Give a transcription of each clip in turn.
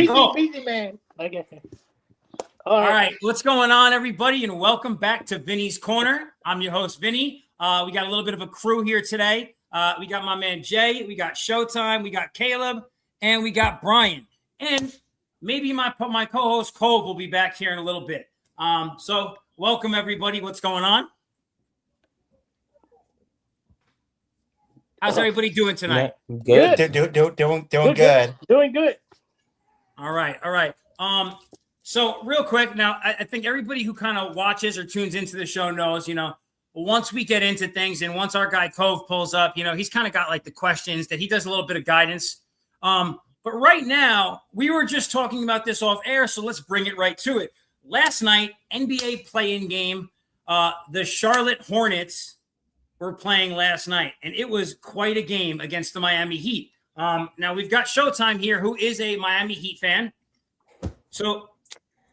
busy man. Okay. All right, what's going on, everybody, and welcome back to Vinny's Corner. I'm your host, Vinny. We got a little bit of a crew here today. We got my man Jay, we got Showtime, we got Caleb, and we got Brian. And maybe my co-host Cove will be back here in a little bit. So welcome, everybody. What's going on? How's everybody doing tonight? Good. Doing good. Doing good. All right. So real quick, now I think everybody who kind of watches or tunes into the show knows, once we get into things and once our guy Cove pulls up, he's kind of got like the questions that he does a little bit of guidance. But right now, we were just talking about this off air, so let's bring it right to it. Last night, NBA play-in game, the Charlotte Hornets were playing last night, and it was quite a game against the Miami Heat. Now, we've got Showtime here, who is a Miami Heat fan. So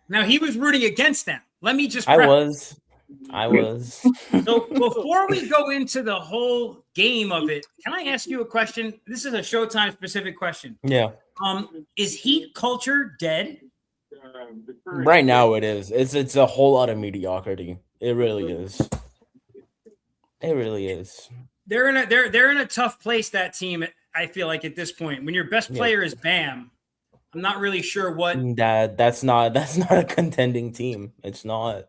now he was rooting against them. Let me just I was. So before we go into the whole game of it, can I ask you a question? This is a Showtime specific question. Yeah. Is Heat culture dead? Right now it is. It's a whole lot of mediocrity. It really is. It really is. They're in a tough place, that team, I feel like, at this point. When your best player is Bam, I'm not really sure what that's not a contending team. It's not.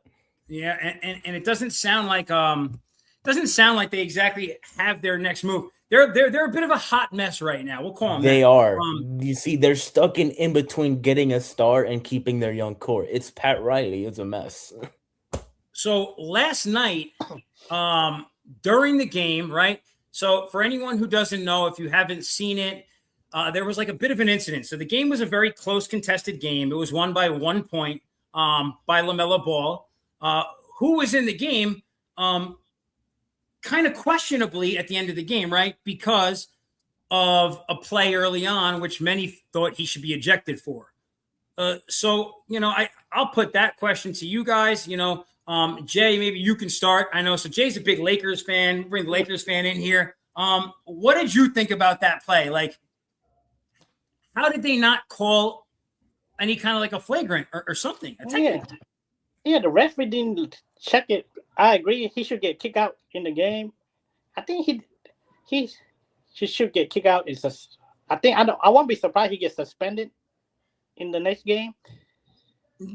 Yeah, and it doesn't sound like they exactly have their next move. They're a bit of a hot mess right now. We'll call them. They are. You see, they're stuck in between getting a star and keeping their young core. It's Pat Riley. It's a mess. So last night, during the game, right? So for anyone who doesn't know, if you haven't seen it, there was like a bit of an incident. So the game was a very close contested game. It was won by 1 point by LaMelo Ball, who was in the game kind of questionably at the end of the game, right? Because of a play early on, which many thought he should be ejected for. So, I'll put that question to you guys. Jay, maybe you can start. I know. So Jay's a big Lakers fan. Bring the Lakers fan in here. What did you think about that play? Like, how did they not call any kind of like a flagrant or something? Yeah, the referee didn't check it. I agree. He should get kicked out in the game. I think he should get kicked out. I won't be surprised he gets suspended in the next game.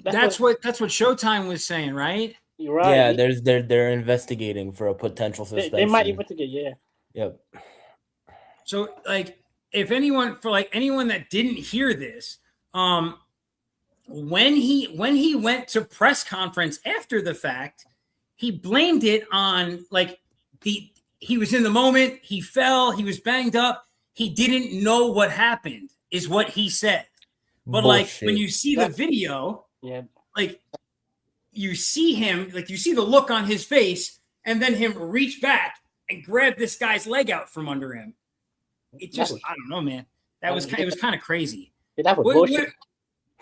That's what Showtime was saying, right? You're right. Yeah, they're investigating for a potential suspension. They might investigate. Yeah. Yep. So, like, if anyone that didn't hear this, when he went to press conference after the fact, he blamed it on he was in the moment, he fell, he was banged up, he didn't know what happened, is what he said. But Bullshit. when you see the video, yeah, you see him, you see the look on his face, and then him reach back and grab this guy's leg out from under him. It just, I don't know, man. It was kind of crazy. Yeah, that was bullshit.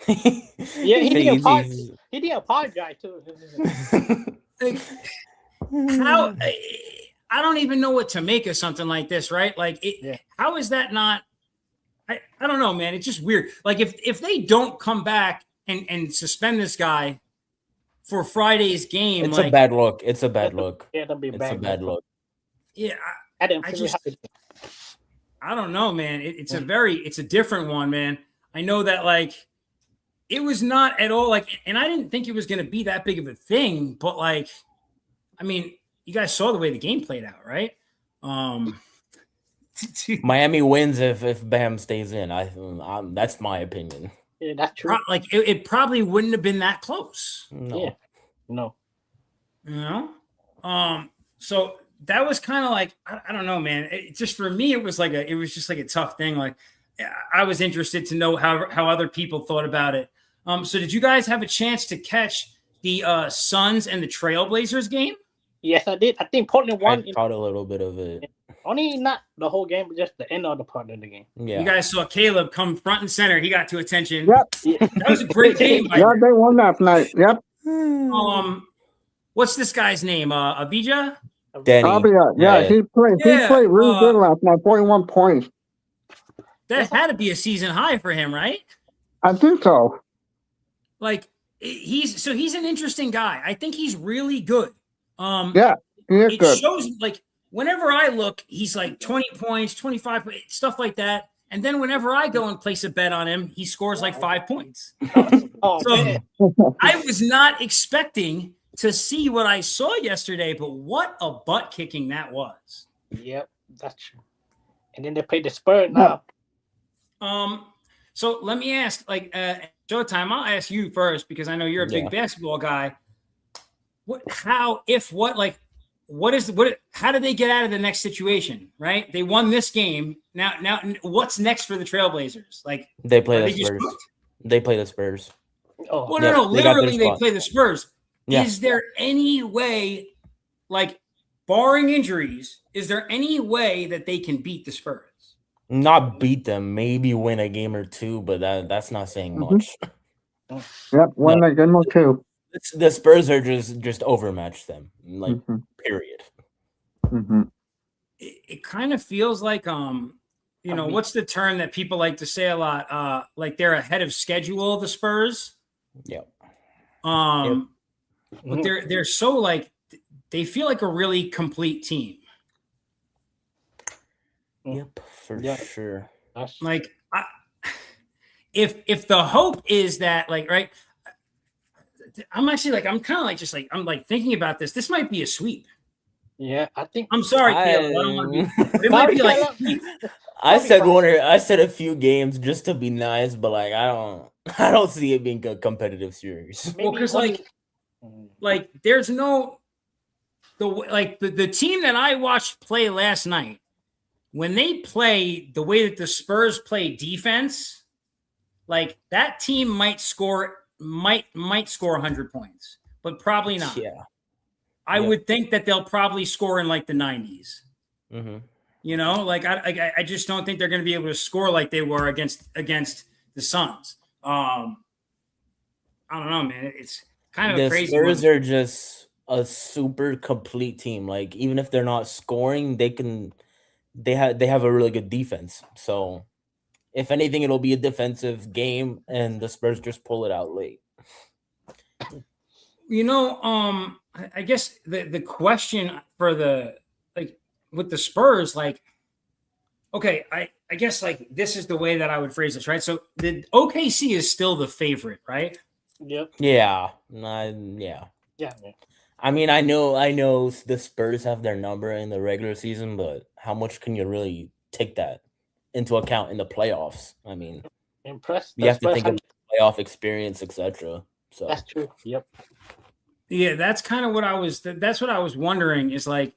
Yeah, he didn't apologize too. How? I don't even know what to make of something like this, right? How is that not? I don't know, man. It's just weird. Like, if they don't come back and suspend this guy for Friday's game, it's a bad look. It's a bad look. Yeah, that'd be a bad look. Yeah, I don't know, man. It's a different one, man. I know that it was not at all and I didn't think it was going to be that big of a thing, but you guys saw the way the game played out, right? Miami wins if Bam stays in. That's my opinion. Yeah, that's true. It probably wouldn't have been that close. No. Yeah. No. So that was kind of I don't know, man. It just, for me, it was just a tough thing. I was interested to know how other people thought about it. So did you guys have a chance to catch the Suns and the Trailblazers game? Yes, I did. I think Portland won. I caught a little bit of it. Only not the whole game, but just the end of the part of the game. Yeah. You guys saw Caleb come front and center. He got to attention. Yep. That was a great game. Yeah, they won last night. Yep. What's this guy's name? Abija? Danny. Yeah, he played really good last night, 41 points. That had to be a season high for him, right? I think so. Like he's an interesting guy. I think he's really good. Yeah, he is it good. shows like whenever I look, he's like 20 points, 25, stuff like that. And then whenever I go and place a bet on him, he scores like 5 points. So I was not expecting to see what I saw yesterday, but what a butt kicking that was. Yep, that's true. And then they play the Spurs now. So let me ask, like, Showtime, I'll ask you first because I know you're a big basketball guy. How did they get out of the next situation? Right? They won this game. Now, what's next for the Trailblazers? Like they play the Spurs. They play the Spurs. Oh, well, no, literally they play the Spurs. Yeah. Is there any way, like, barring injuries, is there any way that they can beat the Spurs? Not beat them, maybe win a game or two, but that's not saying much. Yep, win a game or two. The Spurs are just overmatched them, like period. It kind of feels like what's the term that people like to say a lot? Like they're ahead of schedule, the Spurs. Yep. But they're so like they feel like a really complete team. Yep, for sure. Like if the hope is that like right, I'm actually like I'm kind of like just like I'm like thinking about this. This might be a sweep. Yeah, I think. I'm sorry, Caleb. I don't want to be. It might be like. I said a few games just to be nice, but like I don't see it being a competitive series. Well, because like there's no the team that I watched play last night when they play the way that the Spurs play defense, like that team might score 100 points, but probably not. Yeah. I would think that they'll probably score in like the 90s. Mm-hmm. You know, like I just don't think they're going to be able to score like they were against the Suns. I don't know, man. It's kind of the crazy. The Spurs are just a super complete team. Like even if they're not scoring, they have a really good defense. So if anything, it'll be a defensive game, and the Spurs just pull it out late. You know, I guess the question for with the Spurs, like, okay, I guess like this is the way that I would phrase this, right? So the OKC is still the favorite, right? Yep. Yeah. Yeah. I mean, I know the Spurs have their number in the regular season, but how much can you really take that into account in the playoffs? I mean, you have to think of playoff experience, etc. So that's true. Yep. Yeah, that's kind of what I was. That's what I was wondering. Is like,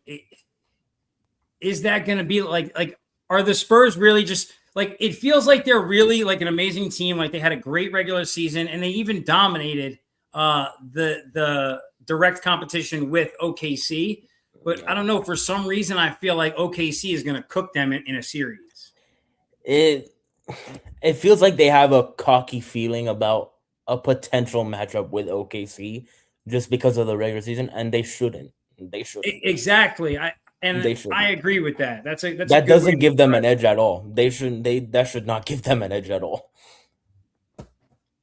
is that going to be like? Are the Spurs really just like? It feels like they're really like an amazing team. Like they had a great regular season, and they even dominated the direct competition with OKC. But I don't know. For some reason, I feel like OKC is going to cook them in a series. It feels like they have a cocky feeling about a potential matchup with OKC. Just because of the regular season, and they shouldn't. They shouldn't. Exactly. I agree with that. That doesn't give them an edge at all. That should not give them an edge at all.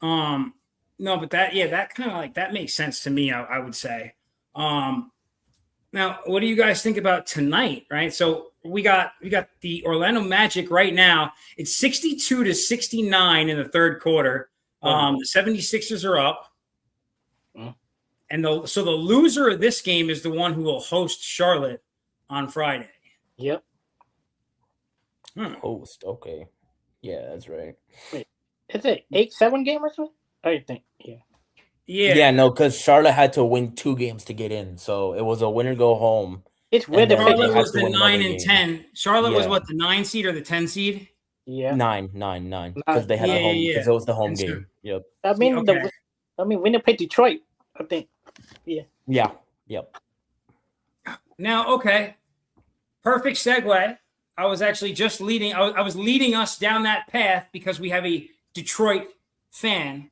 No, but that kind of like that makes sense to me. I would say. Now, what do you guys think about tonight? Right. So we got the Orlando Magic right now. It's 62-69 in the third quarter. The 76ers are up. And so the loser of this game is the one who will host Charlotte on Friday. Yep. Host, okay. Yeah, that's right. Wait, is it 8-7 game or something? I think. Yeah. Yeah, no, because Charlotte had to win 2 games to get in, so it was a winner go home. It's where Charlotte was the 9 and 10. Charlotte was what, the 9 seed or the 10 seed? Yeah. 9. Because they had a home. Because it was the home game. Yep. I mean, when they played Detroit, I think. Yeah. Yeah. Yep. Now, okay. Perfect segue. I was actually just leading. I was leading us down that path because we have a Detroit fan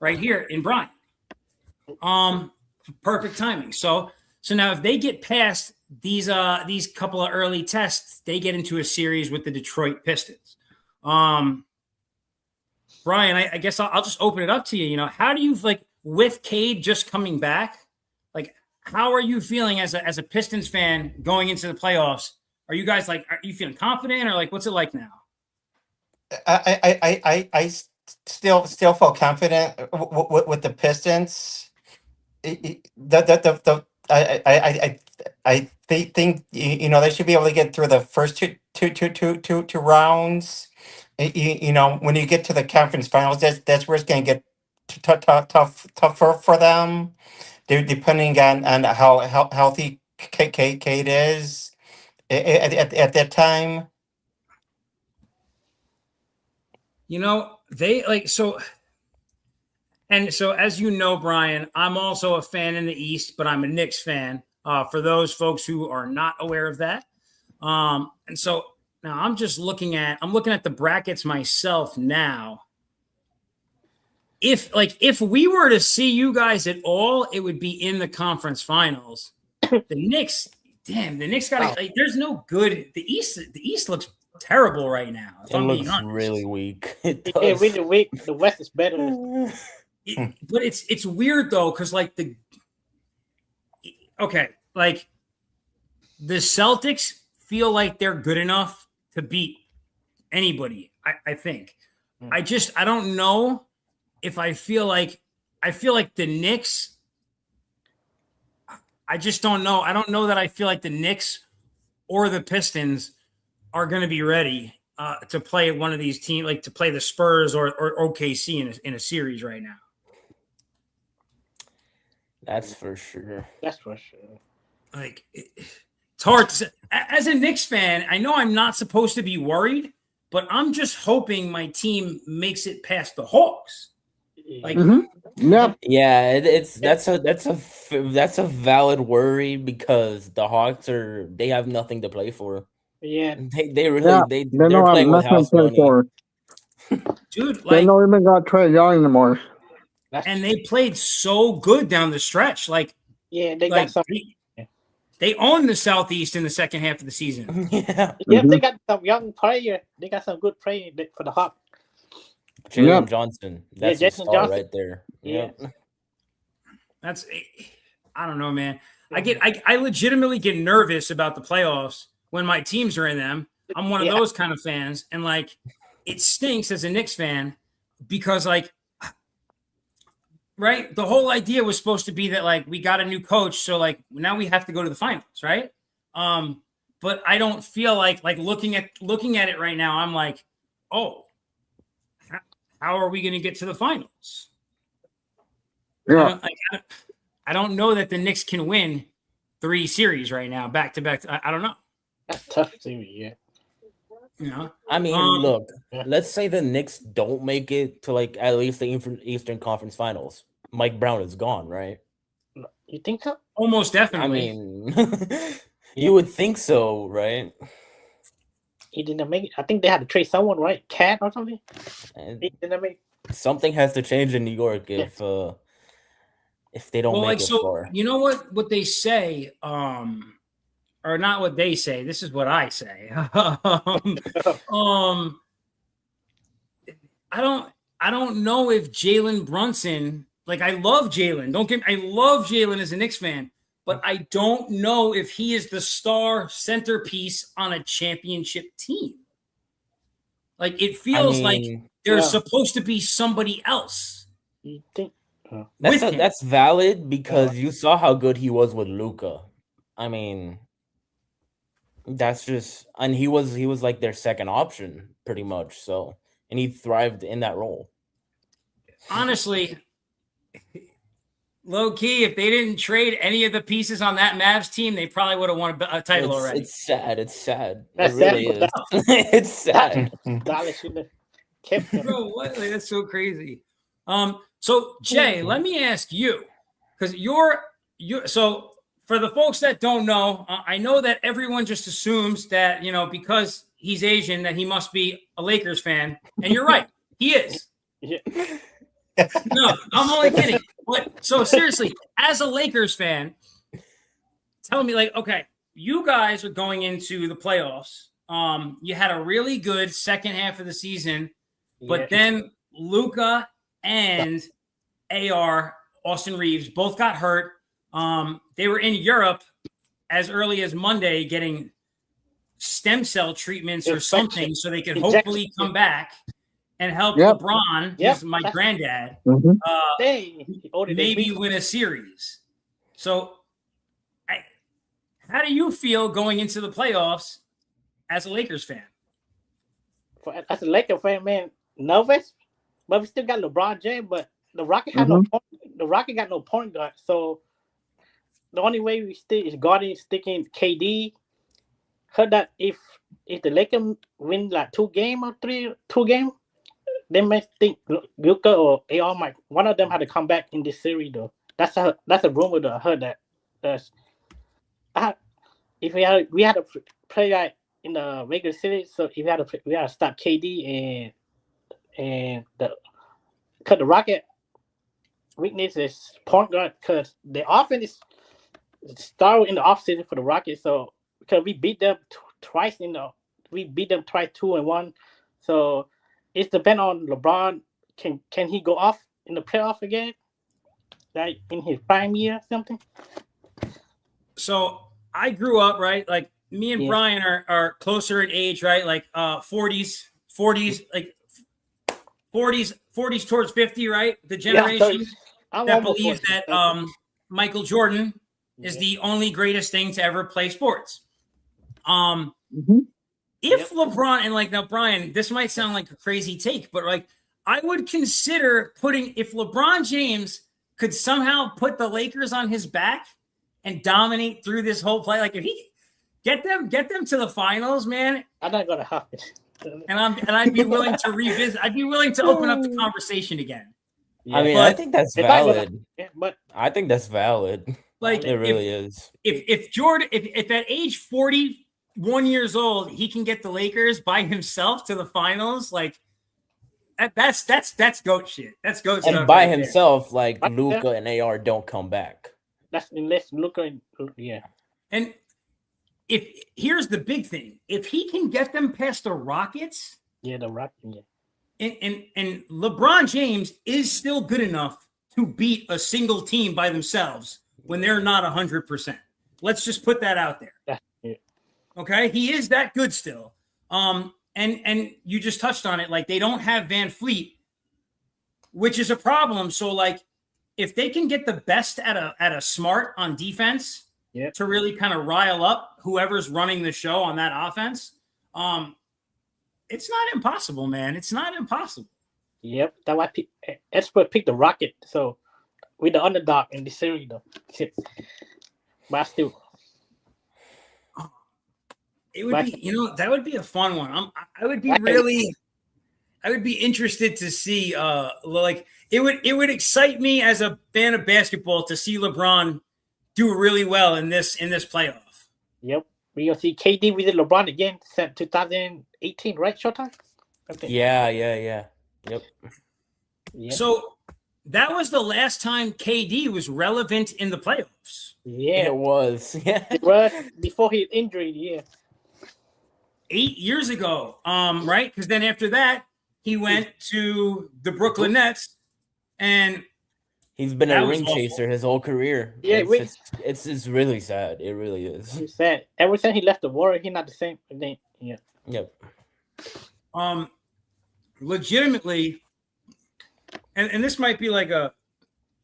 right here in Bryan. Perfect timing. So now if they get past these couple of early tests, they get into a series with the Detroit Pistons. Brian, I guess I'll just open it up to you. How do you like with Cade just coming back? Like, how are you feeling as a Pistons fan going into the playoffs? Are you guys are you feeling confident or like what's it like now? I still feel confident with the Pistons. I think they should be able to get through the first two rounds. When you get to the conference finals, that's where it's going to get tougher for them, depending on how healthy Kate is at that time. They like so. And so, as you know, Brian, I'm also a fan in the East, but I'm a Knicks fan. For those folks who are not aware of that, and so now I'm looking at the brackets myself now. If we were to see you guys at all, it would be in the conference finals. The Knicks got there's no good. The East looks terrible right now. It looks really weak. Yeah, really weak. The West is better. But it's weird though, because the Celtics feel like they're good enough to beat anybody. I think. I don't know if I feel like the Knicks. I just don't know. I don't know that I feel like the Knicks or the Pistons are going to be ready to play one of these teams, like to play the Spurs or OKC in a series right now. That's for sure. It's hard to say. As a Knicks fan, I know I'm not supposed to be worried, but I'm just hoping my team makes it past the Hawks. Yeah, that's a valid worry because the Hawks they have nothing to play for. Yeah, they're playing with house money. Dude, they don't even got Trae Young anymore. And they played so good down the stretch. They got some. They owned the Southeast in the second half of the season. They got some young player. They got some good player for the Hawks. Jalen Johnson. That's Jason star Johnson right there. Yeah. I don't know, man. I legitimately get nervous about the playoffs when my teams are in them. I'm one of those kind of fans. And it stinks as a Knicks fan because right? The whole idea was supposed to be that we got a new coach, so now we have to go to the finals, right? But I don't feel like looking at it right now, I'm like, oh, how are we going to get to the finals? Yeah, I don't know that the Knicks can win 3 series right now, back to back. I don't know. That's tough series, I mean, look, let's say the Knicks don't make it to at least the Eastern Conference Finals. Mike Brown is gone, right? You think so? Almost definitely. I mean, you would think so, right? He didn't make it. I think they had to trade someone, right? Cat or something. He didn't make it. Something has to change in New York if they don't make it far. You know what they say, or not what they say. This is what I say. I don't know if Jalen Brunson. I love Jalen. I love Jalen as a Knicks fan, but I don't know if he is the star centerpiece on a championship team. It feels like there's supposed to be somebody else. You think? That's valid because you saw how good he was with Luka. I mean, that's just, and he was their second option pretty much. So, and he thrived in that role. Honestly, low key, if they didn't trade any of the pieces on that Mavs team, they probably would have won a title already. It's sad. It's sad. That's it really is. It's sad. Dallas should have kept him. Bro, what? That's so crazy. So Jay, let me ask you, because you're so for the folks that don't know, I know that everyone just assumes that because he's Asian that he must be a Lakers fan, and you're right, he is. Yeah. No, I'm only kidding. But so seriously, as a Lakers fan, tell me okay, you guys are going into the playoffs. You had a really good second half of the season, but then Luka and AR, Austin Reeves, both got hurt. They were in Europe as early as Monday getting stem cell treatments or something so they could hopefully come back and help LeBron, he's my granddad, maybe win a series. So how do you feel going into the playoffs as a Lakers fan? As a Lakers fan, man, nervous, but we still got LeBron James, but the Rocket had no point. The Rocket got no point guard, so the only way we still is guarding sticking KD. Heard that if the Lakers win like 2 games or 2 games, they might think Luka or AR might one of them had to come back in this series though. That's a rumor that I heard that. If we had to play like in the regular series, so if we had to stop KD and because the Rocket weakness is point guard because the offense is started in the offseason for the Rockets. So because we beat them twice 2-1. So it depends on LeBron. Can he go off in the playoff again? Like in his prime year or something? So I grew up, right? Like me and Brian are closer in age, right? Like 40s, like 40s towards 50, right? The generation that believes that Michael Jordan is the only greatest thing to ever play sports. If LeBron, and like now, Brian, this might sound like a crazy take, but like I would consider if LeBron James could somehow put the Lakers on his back and dominate through this whole play, like if he get them to the finals, man, I'm not gonna happen. And I'd be willing to revisit. I'd be willing to open up the conversation again. I mean, I think that's valid. I think that's valid. Like it really is. If Jordan, if at age 41 years old, he can get the Lakers by himself to the finals, like that's GOAT shit. That's GOAT stuff. And by himself, like Luka and AR don't come back. That's unless Luka, And here's the big thing: if he can get them past the Rockets, the Rockets, and LeBron James is still good enough to beat a single team by themselves when they're not 100%. Let's just put that out there. Okay, he is that good still. And you just touched on it. Like they don't have Van Fleet, which is a problem. So like, if they can get the best at a Smart on defense. To really kind of rile up whoever's running the show on that offense, it's not impossible, man. It's not impossible. Yep, that's why expert picked the Rocket. So we're the underdog in this series, though. But still, it would be, that would be a fun one. I would be interested to see, like it would excite me as a fan of basketball to see LeBron do really well in this playoff. Yep. We're going to see KD with LeBron again since 2018, right, Showtime? Yeah. Yep. So that was the last time KD was relevant in the playoffs. Yeah. It was. Yeah. It was before his injury, 8 years ago, right? Because then after that, he went to the Brooklyn Nets and he's been a ring chaser his whole career. Yeah, it's really sad. It really is. It's sad. Ever since he left the Warriors, he's not the same. Yeah. Yep. Legitimately, and this might be like a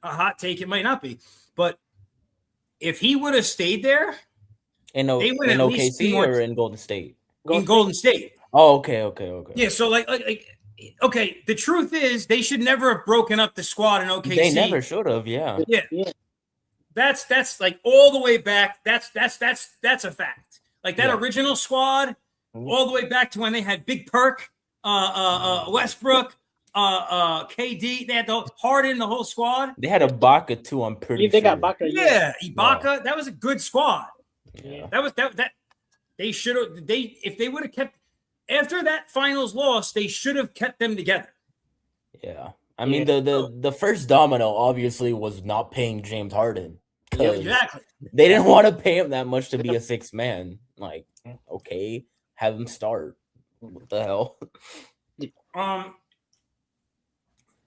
hot take. It might not be, but if he would have stayed there, in OKC or in Golden State? Golden State. Oh, okay. Yeah. So like. Okay, the truth is they should never have broken up the squad in OKC. They never should have, yeah. That's like all the way back. That's a fact. Like that original squad, all the way back to when they had Big Perk, Westbrook, KD. They had Harden, the whole squad. They had Ibaka too. I'm pretty sure. They got Ibaka. Yeah, Ibaka. Wow. That was a good squad. Yeah. That they should have. If they would have kept. After that finals loss, they should have kept them together. Yeah. I mean, the first domino obviously was not paying James Harden. Exactly. They didn't want to pay him that much to be a sixth man. Like, okay, have him start. What the hell?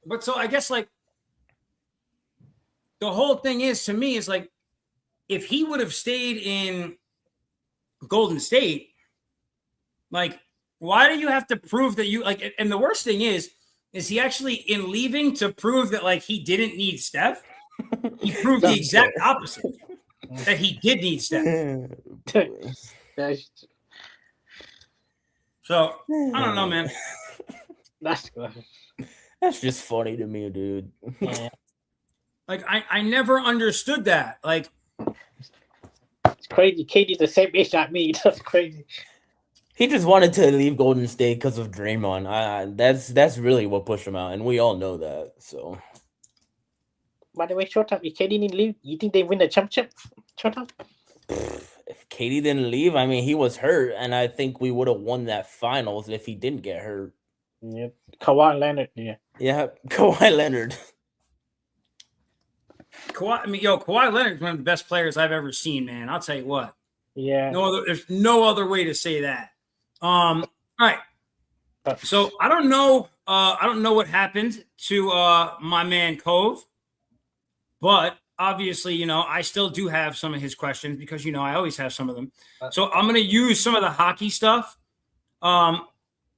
But so I guess like the whole thing is to me is like if he would have stayed in Golden State, like why do you have to prove that you like? And the worst thing is he actually in leaving to prove that like he didn't need Steph? He proved the exact opposite that he did need Steph. So I don't know, man. That's good. That's just funny to me, dude. Yeah. Like I never understood that. Like it's crazy. KD's the same age as me. That's crazy. He just wanted to leave Golden State because of Draymond. That's really what pushed him out, and we all know that. So, by the way, short time, if KD didn't leave, you think they win the championship? Short time. If KD didn't leave, I mean, he was hurt, and I think we would have won that finals if he didn't get hurt. Yeah, Kawhi Leonard. Yeah, Kawhi Leonard. Kawhi Leonard's one of the best players I've ever seen, man. I'll tell you what. Yeah. There's no other way to say that. All right. So I don't know what happened to my man Cove, but obviously, I still do have some of his questions because I always have some of them. So I'm gonna use some of the hockey stuff.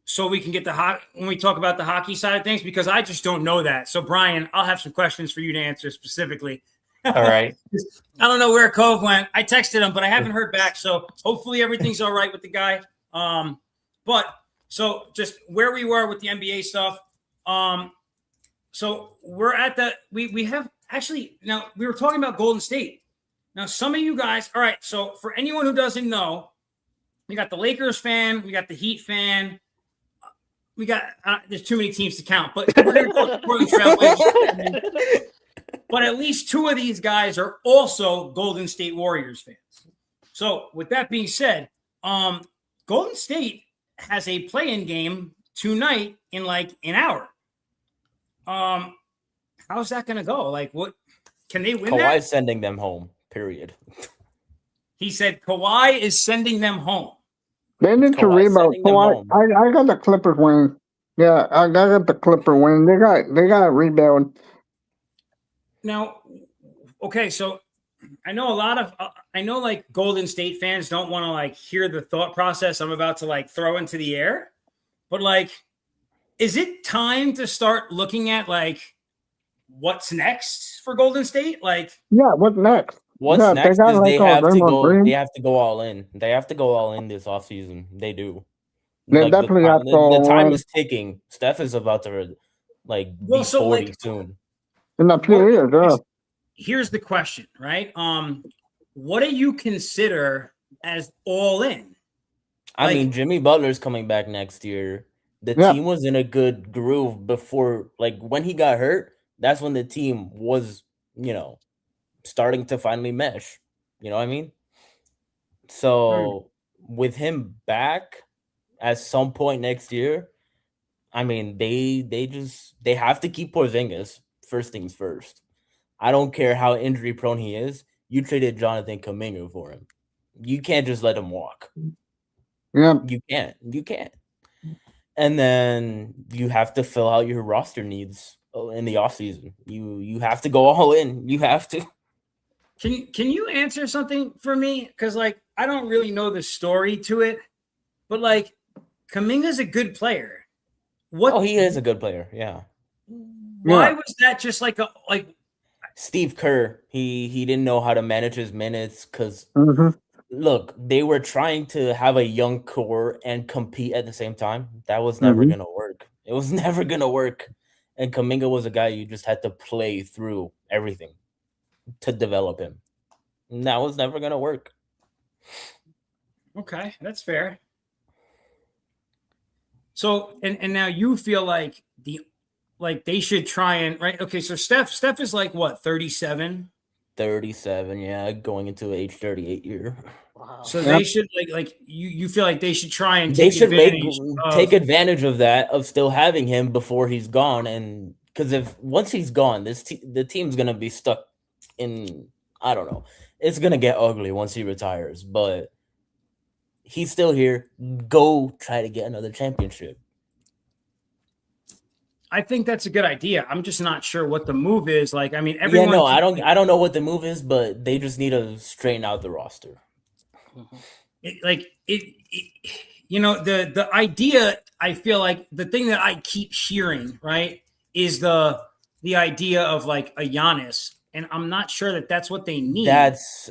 So we can get when we talk about the hockey side of things, because I just don't know that. So Brian, I'll have some questions for you to answer specifically. All right. I don't know where Cove went. I texted him, but I haven't heard back. So hopefully everything's all right with the guy. But so just where we were with the NBA stuff. So we're at we have actually, now we were talking about Golden State. Now, some of you guys, all right. So for anyone who doesn't know, we got the Lakers fan, we got the Heat fan. We got, there's too many teams to count, but we're going to go to Portland Trail Blazers. But at least two of these guys are also Golden State Warriors fans. So with that being said, Golden State has a play-in game tonight in like an hour. How's that going to go? Like, what can they win? Kawhi's sending them home. Period. He said Kawhi is sending them home. They need to rebound. Kawhi, I got the Clippers win. Yeah, I got the Clipper win. They got a rebound. Now, okay, so I know like Golden State fans don't want to like hear the thought process I'm about to like throw into the air, but like, is it time to start looking at like what's next for Golden State? Like, yeah, what's next? What's next is they have to go. They have to go all in. They have to go all in this offseason. They do. They definitely have to go. The time is ticking. Steph is about to be 40 soon. In a few years, yeah. Here's the question, right? What do you consider as all in? I mean, Jimmy Butler's coming back next year. The team was in a good groove before, like when he got hurt. That's when the team was, starting to finally mesh. You know what I mean? So with him back at some point next year, I mean, they have to keep Porzingis. First things first. I don't care how injury prone he is. You traded Jonathan Kuminga for him. You can't just let him walk. Yeah. You can't. And then you have to fill out your roster needs in the offseason. You have to go all in. You have to. Can you answer something for me? Because like I don't really know the story to it, but like Kuminga's a good player. He is a good player, yeah. Why was that just like Steve Kerr? He didn't know how to manage his minutes because look, they were trying to have a young core and compete at the same time. That was never gonna work. It was never gonna work. And Kuminga was a guy you just had to play through everything to develop him. And that was never gonna work. Okay, that's fair. So and now you feel like they should try and right. Okay, so Steph is like what, 37? 37, yeah, going into age 38 year. Wow. So they should like you feel like they should try and take advantage of that, of still having him before he's gone, and because once he's gone, the team's gonna be stuck in, I don't know, it's gonna get ugly once he retires, but he's still here. Go try to get another championship. I think that's a good idea. I'm just not sure what the move is. Like, I mean, everyone. Yeah, no, I don't know what the move is, but they just need to straighten out the roster. The idea. I feel like the thing that I keep hearing, right, is the idea of like a Giannis, and I'm not sure that that's what they need. It's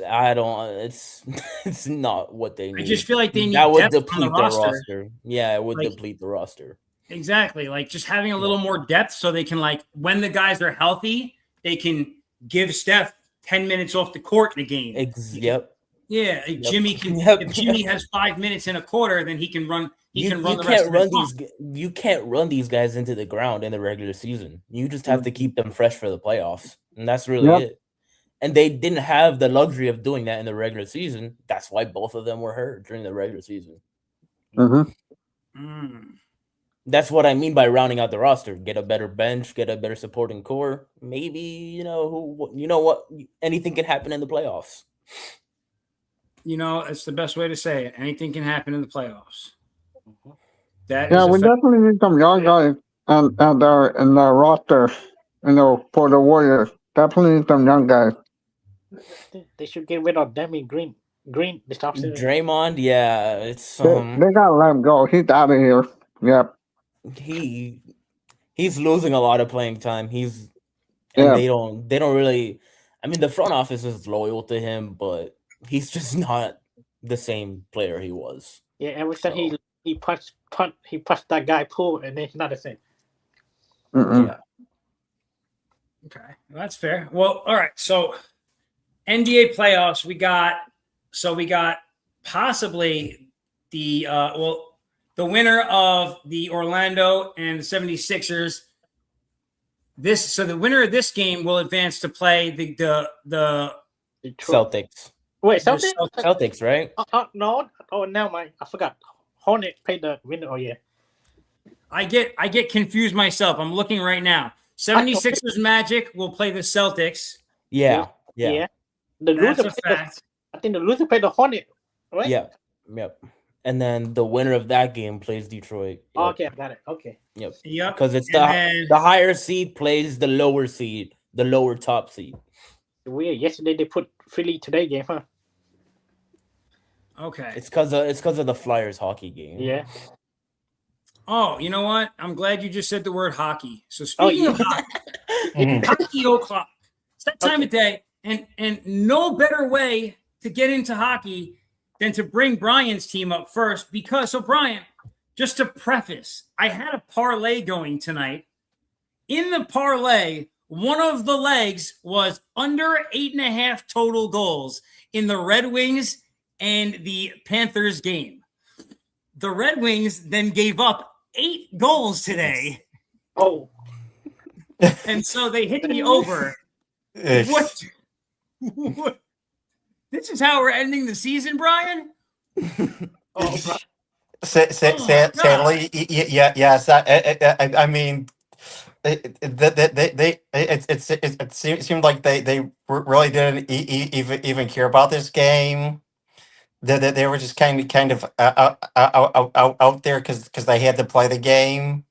not what they need. I just feel like they need that would depth deplete on the roster. Yeah, it would deplete the roster. Exactly. Like just having a little more depth so they can, like, when the guys are healthy, they can give Steph 10 minutes off the court in a game. Yep. Yeah. If Jimmy has 5 minutes in a quarter, then he can run. You can't run these guys into the ground in the regular season. You just have to keep them fresh for the playoffs. And that's really it. And they didn't have the luxury of doing that in the regular season. That's why both of them were hurt during the regular season. That's what I mean by rounding out the roster. Get a better bench, get a better supporting core. Maybe, anything can happen in the playoffs. It's the best way to say it. Anything can happen in the playoffs. We definitely need some young guys in the roster, for the Warriors. Definitely need some young guys. They should get rid of Demi Green. This offseason. Draymond, yeah, it's they gotta let him go. He's out of here. Yep. He's losing a lot of playing time. They don't really. I mean, the front office is loyal to him, but he's just not the same player he was. Yeah, every time he punched that guy Poole, and then he's not the same. Yeah. Okay, well, that's fair. Well, all right. So NBA playoffs, we got possibly the winner of the Orlando and the 76ers. The winner of this game will advance to play the Celtics. Wait, Celtics? Celtics, right? No. Oh, now I forgot. Hornet played the winner. Oh, yeah. I get confused myself. I'm looking right now. 76ers Magic will play the Celtics. Yeah. The loser I think the loser played the Hornet, right? Yeah. Yep. And then the winner of that game plays Detroit. Yep. Okay, I got it. Okay. Yep. Because it's the higher seed plays the lower seed, the lower top seed. Weird. Yesterday they put Philly today game, huh? Okay. It's because of the Flyers hockey game. Yeah. Oh, you know what? I'm glad you just said the word hockey. So speaking of hockey, hockey o'clock. It's that time of day, and no better way to get into hockey than to bring Brian's team up first. So Brian, just to preface, I had a parlay going tonight. In the parlay, one of the legs was under 8.5 total goals in the Red Wings and the Panthers game. The Red Wings then gave up 8 goals today. Oh. And so they hit me over. What? This is how we're ending the season, Brian? Sadly, yes. I mean, it seemed like they really didn't even care about this game. They were just kind of out there because they had to play the game.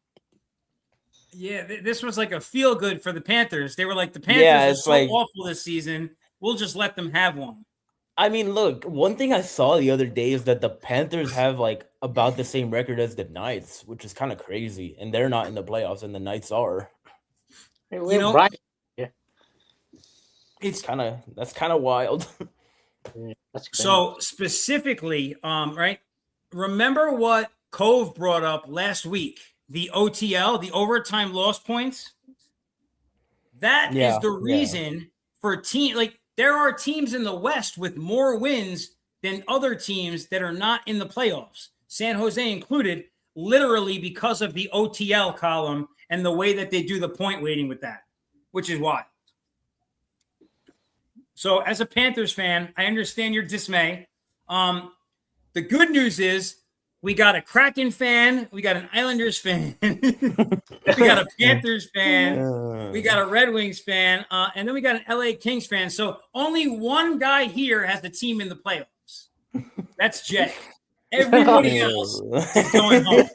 Yeah, this was like a feel good for the Panthers. They were like, the Panthers are so awful this season. We'll just let them have one. I mean, look, one thing I saw the other day is that the Panthers have like about the same record as the Knights, which is kind of crazy, and they're not in the playoffs, and the Knights are. Right. Yeah, that's kind of wild. Yeah, so specifically, right? Remember what Cove brought up last week? The OTL, the overtime loss points. That is the reason for there are teams in the West with more wins than other teams that are not in the playoffs, San Jose included, literally because of the OTL column and the way that they do the point weighting with that, which is why. So as a Panthers fan, I understand your dismay. The good news is we got a Kraken fan, we got an Islanders fan, we got a Panthers fan, we got a Red Wings fan, and then we got an LA Kings fan. So only one guy here has the team in the playoffs. That's Jay. Everybody else is going home.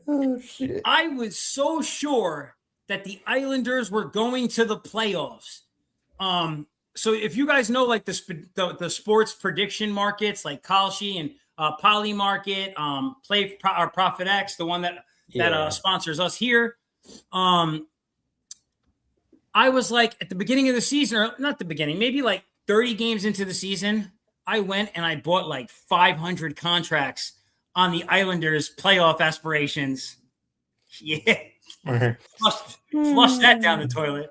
Oh shit! I was so sure that the Islanders were going to the playoffs. So if you guys know like the sports prediction markets like Kalshi and Poly Market, Play or Profit X, the one that sponsors us here. I was like at the beginning of the season, or not the beginning, maybe like 30 games into the season, I went and I bought like 500 contracts on the Islanders playoff aspirations. Yeah. Flush that down the toilet.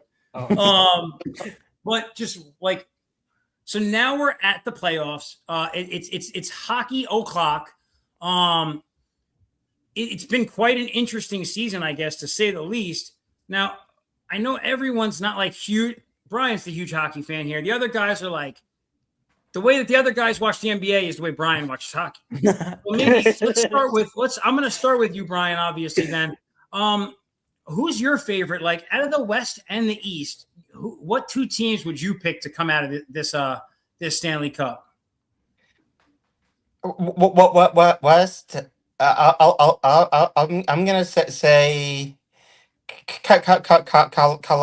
But just like, so now we're at the playoffs. It's hockey o'clock. It's been quite an interesting season, I guess, to say the least. Now, I know everyone's not like huge. Brian's the huge hockey fan here. The other guys are like, the way that the other guys watch the NBA is the way Brian watches hockey. Well, maybe I'm going to start with you, Brian, obviously then. Who's your favorite? Like out of the West and the East, what two teams would you pick to come out of this Stanley Cup? What West? I'm gonna say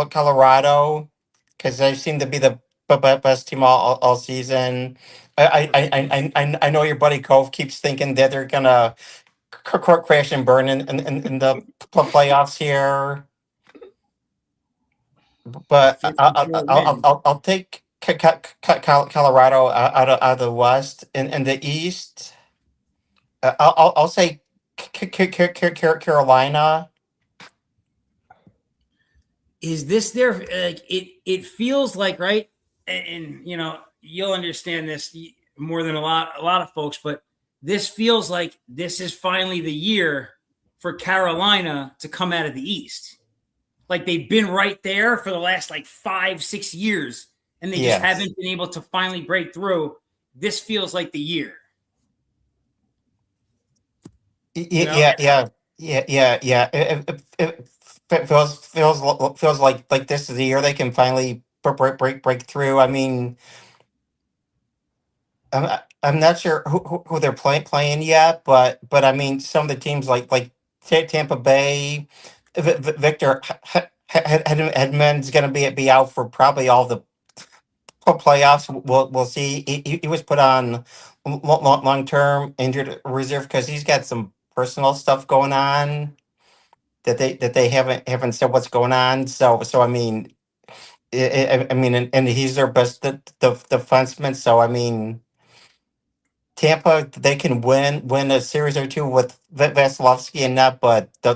Colorado because they seem to be the best team all season. I know your buddy Cove keeps thinking that they're gonna crash and burn in the playoffs here, but I'll take Colorado out of the West. In the East, I'll say Carolina. Is this their like it feels like, right? And you know, you'll understand this more than a lot of folks, but this feels like this is finally the year for Carolina to come out of the East. Like they've been right there for the last like 5-6 years, and they just haven't been able to finally break through. This feels like the year. Yeah. It feels like this is the year they can finally break through. I mean, I'm not sure who they're playing yet, but I mean, some of the teams like Tampa Bay, Victor Hedman's going to be out for probably all the playoffs. We'll see. He was put on long term injured reserve because he's got some personal stuff going on that they haven't said what's going on. So I mean, I mean, and he's their best the defenseman. So I mean, Tampa, they can win a series or two with Vasilevsky and net, but the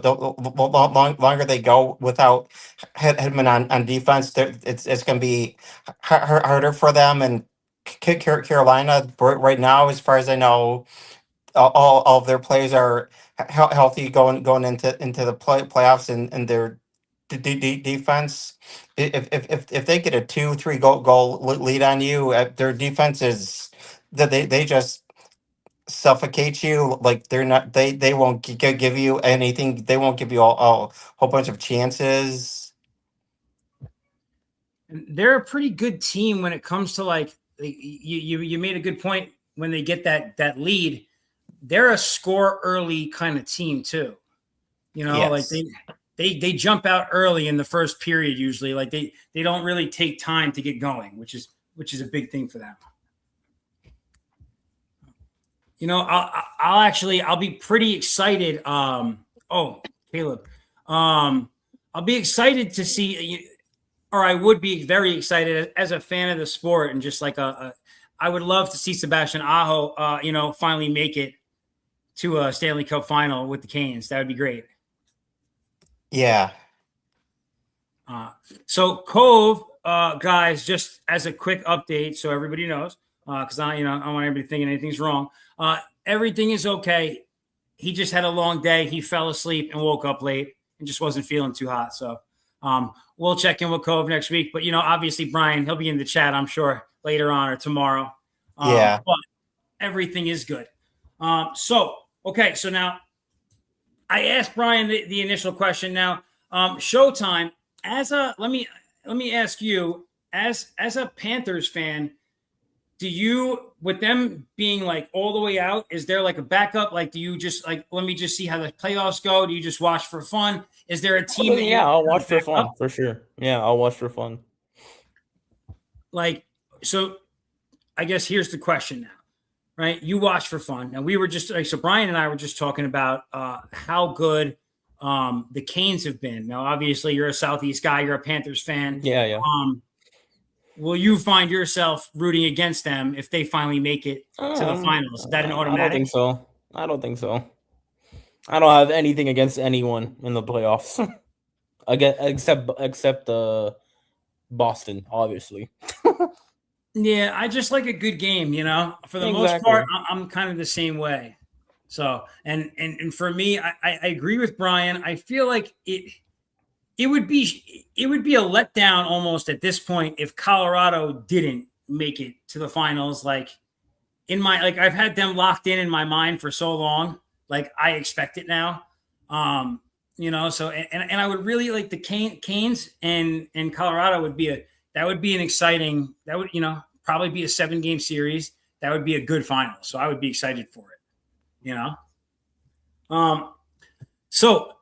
longer they go without Hedman on defense, it's going to be harder for them. And Carolina right now, as far as I know, all of their players are healthy going into the playoffs, and their defense. If they get a 2-3 goal lead on you, their defense is that they just suffocate you. Like they won't give you anything. They won't give you a whole bunch of chances. They're a pretty good team when it comes to like you made a good point when they get that lead. They're a score early kind of team too. You know, like they jump out early in the first period usually. Like they don't really take time to get going, which is a big thing for them. You know, I'll be pretty excited. Caleb, I'll be excited to see, or I would be very excited as a fan of the sport, and just like I would love to see Sebastian Aho, finally make it to a Stanley Cup final with the Canes. That would be great. Yeah. So Cove, guys, just as a quick update, so everybody knows, because I don't want everybody thinking anything's wrong. Everything is okay. He just had a long day. He fell asleep and woke up late and just wasn't feeling too hot. So we'll check in with Cove next week. But, obviously, Brian, he'll be in the chat, I'm sure, later on or tomorrow. But everything is good. So now I asked Brian the initial question. Now, Showtime, let me ask you, as a Panthers fan, do you, with them being like all the way out, is there like a backup? Like, do you just like, let me just see how the playoffs go? Do you just watch for fun? Is there a team? I'll watch for fun for sure. Yeah, I'll watch for fun. Like, so I guess here's the question now, right? You watch for fun. And we were just like, so Brian and I were just talking about how good the Canes have been. Now, obviously you're a Southeast guy, you're a Panthers fan. Yeah. Will you find yourself rooting against them if they finally make it to the finals? Is that an automatic? I don't think so. I don't have anything against anyone in the playoffs. except Boston, obviously. Yeah, I just like a good game, you know. For the most part, I'm kind of the same way. So, and for me, I agree with Brian. I feel like it would be a letdown almost at this point if Colorado didn't make it to the finals. Like I've had them locked in my mind for so long. Like I expect it now. You know, so and I would really like the Canes and Colorado would be an exciting, that would, you know, probably be a 7-game series. That would be a good final. So I would be excited for it, you know? So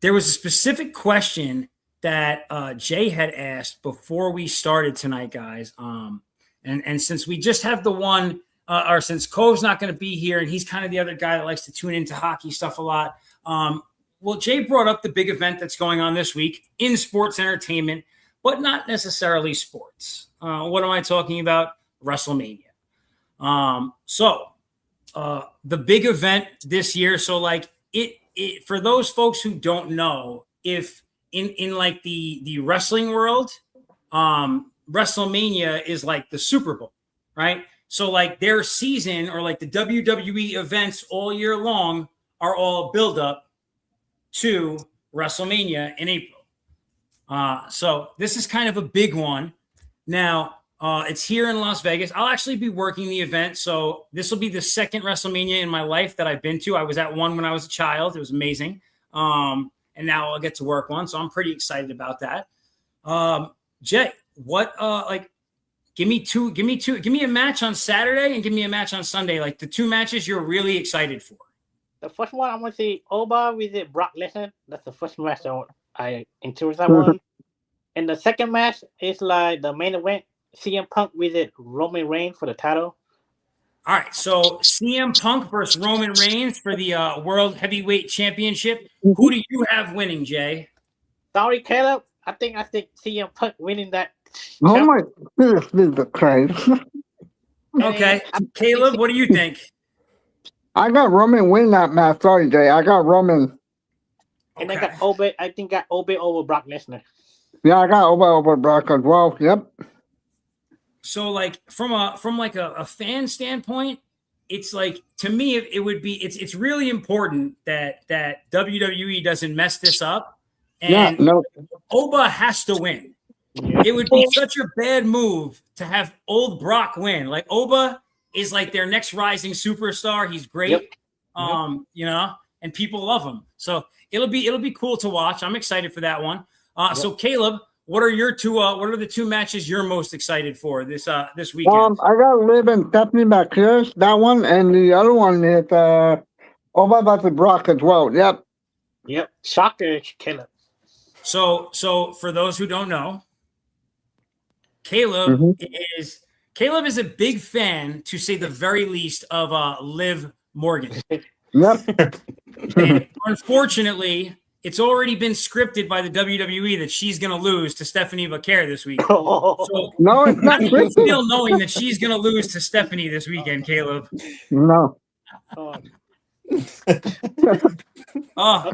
there was a specific question that Jay had asked before we started tonight, guys. And since we just have the one, or since Cove's not going to be here and he's kind of the other guy that likes to tune into hockey stuff a lot. Well, Jay brought up the big event that's going on this week in sports entertainment, but not necessarily sports. What am I talking about? WrestleMania. So the big event this year. So like it for those folks who don't know, if in like the wrestling world, WrestleMania is like the Super Bowl, right? So like their season or like the WWE events all year long are all build up to WrestleMania in April. So this is kind of a big one. Now, it's here in Las Vegas. I'll actually be working the event. So this will be the second WrestleMania in my life that I've been to. I was at one when I was a child. It was amazing. And now I'll get to work one. So I'm pretty excited about that. Jay, what, give me a match on Saturday and give me a match on Sunday. Like the two matches you're really excited for. The first one, I want to see Oba with Brock Lesnar. That's the first match I interested that one. And the second match is like the main event, CM Punk with Roman Reigns for the title. All right, so CM Punk versus Roman Reigns for the World Heavyweight Championship. Who do you have winning, Jay? Sorry, Caleb. I think CM Punk winning that. Oh my goodness, Christ. Okay, Caleb, what do you think? I got Roman win that match. Sorry, Jay. I got Roman. And I got Oba. I think got Oba over Brock Lesnar. Yeah, I got Oba over Brock as well. Yep. So, like from a fan standpoint, it's like to me it would be it's really important that WWE doesn't mess this up, and Oba has to win. It would be such a bad move to have old Brock win. Like Oba is like their next rising superstar. He's great, you know, and people love him. So it'll be cool to watch. I'm excited for that one. So Caleb, what are your two? What are the two matches you're most excited for this weekend? I got Liv and Stephanie McCurry, that one, and the other one is Oba versus Brock as well. Yep. Shocker, Caleb. So for those who don't know, Caleb is a big fan, to say the very least, of Liv Morgan. Yep. And unfortunately, it's already been scripted by the WWE that she's going to lose to Stephanie McCurry this week. So, no, it's not. You still knowing that she's going to lose to Stephanie this weekend, Caleb. No.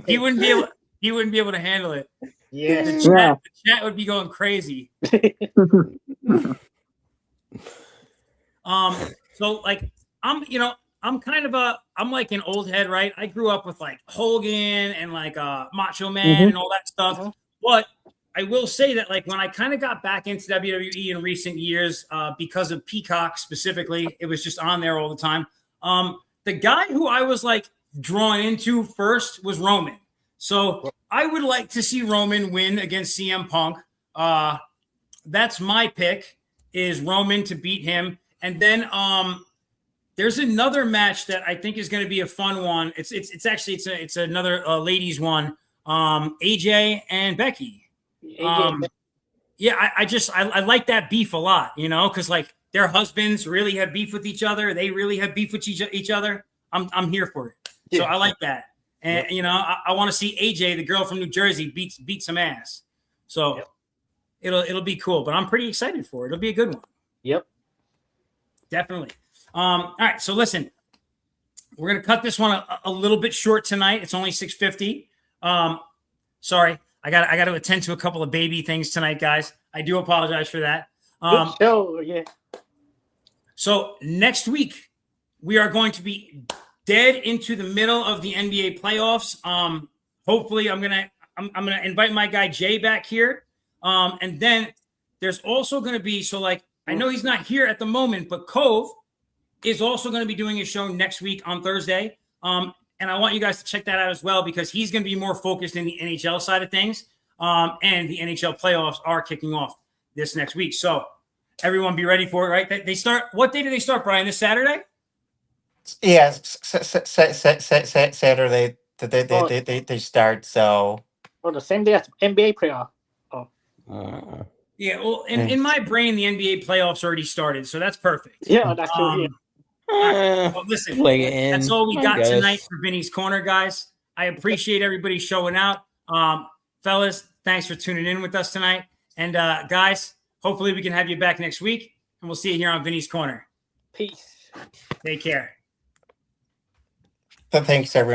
He wouldn't be able to handle it. Yeah. The chat would be going crazy. So like I'm like an old head, right? I grew up with like Hogan and like Macho Man and all that stuff. But I will say that like when I kind of got back into WWE in recent years, because of Peacock specifically, it was just on there all the time. The guy who I was like drawn into first was Roman. So I would like to see Roman win against CM Punk. That's my pick, is Roman to beat him. And then there's another match that I think is going to be a fun one. It's another ladies one. AJ and Becky. Yeah, I like that beef a lot, because like their husbands really have beef with each other. They really have beef with each other. I'm here for it. Yeah. So I like that. And I want to see AJ, the girl from New Jersey, beat some ass. So it'll be cool. But I'm pretty excited for it. It'll be a good one. Yep. Definitely. All right. So listen, we're gonna cut this one a little bit short tonight. It's only 6:50. Sorry, I got to attend to a couple of baby things tonight, guys. I do apologize for that. Good show, yeah. So next week we are going to be dead into the middle of the NBA playoffs. Hopefully, I'm gonna invite my guy Jay back here, and then there's also gonna be I know he's not here at the moment, but Cove is also going to be doing a show next week on Thursday. And I want you guys to check that out as well, because he's going to be more focused in the NHL side of things. And the NHL playoffs are kicking off this next week. So everyone be ready for it, right? They start, what day do they start, Brian? This Saturday? Yeah, Saturday they start, so. Oh, the same day as NBA playoff. Oh. Yeah, well, in my brain, the NBA playoffs already started, so that's perfect. Yeah, that's true. Right, well, listen, that's all we got tonight for Vinny's Corner, guys. I appreciate everybody showing out. Fellas, thanks for tuning in with us tonight. And guys, hopefully we can have you back next week, and we'll see you here on Vinny's Corner. Peace. Take care. Thanks, everyone.